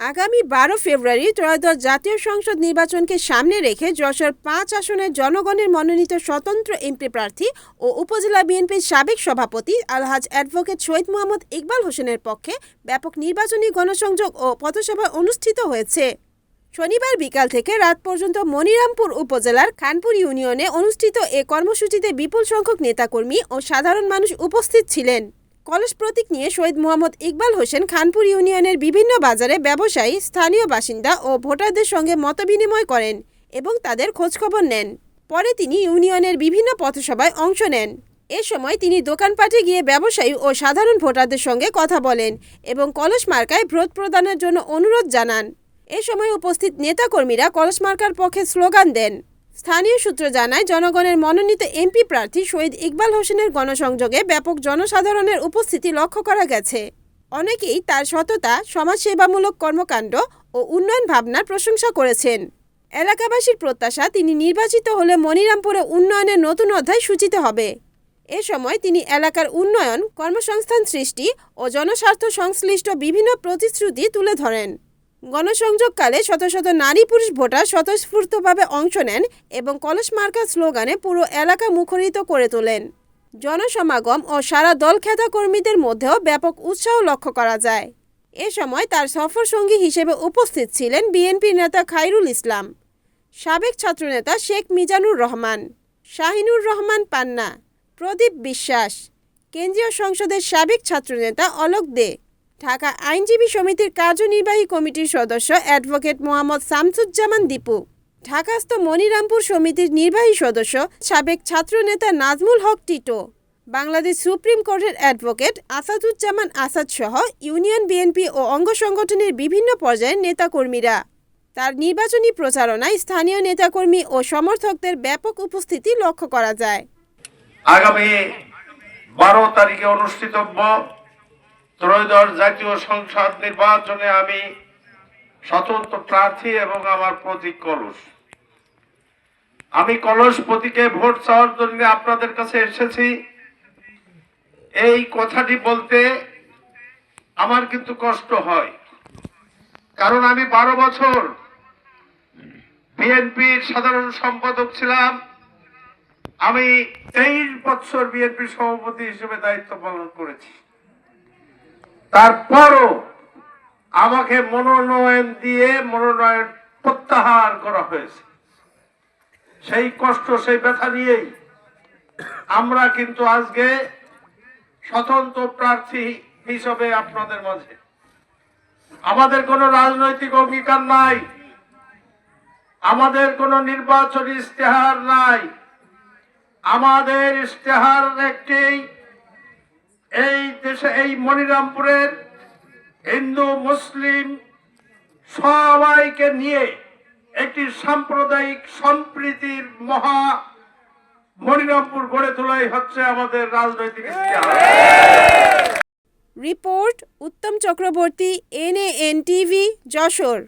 আগামী 12 ফেব্রুয়ারি ত্রয়োদশ জাতীয় সংসদ নির্বাচনকে সামনে রেখে যশোর 5 আসনের জনগণের মনোনীত স্বতন্ত্র এমপি প্রার্থী ও উপজেলা বিএনপির সাবেক সভাপতি আলহাজ অ্যাডভোকেট শহীদ মোহাম্মদ ইকবাল হোসেনের পক্ষে ব্যাপক নির্বাচনী গণসংযোগ ও পথসভা অনুষ্ঠিত হয়েছে। শনিবার বিকাল থেকে রাত পর্যন্ত মনিরামপুর উপজেলার খানপুর ইউনিয়নে অনুষ্ঠিত এ কর্মসূচিতে বিপুল সংখ্যক নেতাকর্মী ও সাধারণ মানুষ উপস্থিত ছিলেন। কলস প্রতীক নিয়ে শহীদ মোহাম্মদ ইকবাল হোসেন খানপুর ইউনিয়নের বিভিন্ন বাজারে ব্যবসায়ী, স্থানীয় বাসিন্দা ও ভোটারদের সঙ্গে মতবিনিময় করেন এবং তাদের খোঁজখবর নেন। পরে তিনি ইউনিয়নের বিভিন্ন পথসভায় অংশ নেন। এ সময় তিনি দোকানপাটে গিয়ে ব্যবসায়ী ও সাধারণ ভোটারদের সঙ্গে কথা বলেন এবং কলস মার্কায় ভোট প্রদানের জন্য অনুরোধ জানান। এ সময় উপস্থিত নেতাকর্মীরা কলস মার্কার পক্ষে স্লোগান দেন। স্থানীয় সূত্র জানায়, জনগণের মনোনীত এমপি প্রার্থী শহীদ ইকবাল হোসেনের গণসংযোগে ব্যাপক জনসাধারণের উপস্থিতি লক্ষ্য করা গেছে। অনেকেই তার সততা, সমাজসেবামূলক কর্মকাণ্ড ও উন্নয়ন ভাবনার প্রশংসা করেছেন। এলাকাবাসীর প্রত্যাশা, তিনি নির্বাচিত হলে মনিরামপুরে উন্নয়নের নতুন অধ্যায় সূচিত হবে। এ সময় তিনি এলাকার উন্নয়ন, কর্মসংস্থান সৃষ্টি ও জনস্বার্থ সংশ্লিষ্ট বিভিন্ন প্রতিশ্রুতি তুলে ধরেন। গণসংযোগকালে শত শত নারী পুরুষ ভোটার স্বতঃস্ফূর্তভাবে অংশ নেন এবং কলস মার্কার স্লোগানে পুরো এলাকা মুখরিত করে তোলেন। জনসমাগম ও সারা দলখ্যাতা কর্মীদের মধ্যেও ব্যাপক উৎসাহ লক্ষ্য করা যায়। এ সময় তার সফর সঙ্গী হিসেবে উপস্থিত ছিলেন বিএনপি নেতা খায়রুল ইসলাম, সাবেক ছাত্রনেতা শেখ মিজানুর রহমান, শাহিনুর রহমান পান্না, প্রদীপ বিশ্বাস, কেন্দ্রীয় সংসদের সাবেক ছাত্রনেতা অলোক দে, ঢাকা আইনজীবী সমিতির কার্যনির্বাহী কমিটির সদস্য অ্যাডভোকেট মোহাম্মদ শামসুজ্জামান দীপু, ঢাকাস্থ মনিরামপুর সমিতির নির্বাহী সদস্য সাবেক ছাত্রনেতা নাজমুল হক টিটো, বাংলাদেশ সুপ্রিম কোর্টের অ্যাডভোকেট আসাদুজ্জামান আসাদ সহ ইউনিয়ন বিএনপি ও অঙ্গ সংগঠনের বিভিন্ন পর্যায়ের নেতাকর্মীরা। তার নির্বাচনী প্রচারণায় স্থানীয় নেতাকর্মী ও সমর্থকদের ব্যাপক উপস্থিতি লক্ষ্য করা যায়। আগামী 12 তারিখে অনুষ্ঠিতব্য ত্রয়োদশ জাতীয় সংসদ নির্বাচনে আমি স্বতন্ত্র প্রার্থী এবং আমার প্রতীক কলস। আমি কলস প্রতীকে ভোট চাওয়ার জন্য আপনাদের কাছে এসেছি। এই কথাটি বলতে আমার কিন্তু কষ্ট হয়, কারণ আমি 12 বছর বিএনপির সাধারণ সম্পাদক ছিলাম। আমি 23 বছর বিএনপির সভাপতি হিসেবে দায়িত্ব পালন করেছি। তারপরও আমাকে মনোনয়ন দিয়ে মনোনয়ন প্রত্যাহার করা হয়েছে। সেই কষ্ট, সেই ব্যথা নিয়েই আমরা কিন্তু আজকে স্বতন্ত্র প্রার্থী হিসেবে আপনাদের মাঝে। আমাদের কোনো রাজনৈতিক অঙ্গীকার নাই, আমাদের কোনো নির্বাচনী ইশতেহার নাই। আমাদের ইশতেহার একটি, এই দেশে, এই মনিরামপুরের হিন্দু মুসলিম সবাইকে নিয়ে একটি সাম্প্রদায়িক সম্প্রীতির মহা মনিরামপুর গড়ে তোলাই হচ্ছে আমাদের রাজনৈতিক ইশতেহার। রিপোর্ট উত্তম চক্রবর্তী, NAN টিভি, যশোর।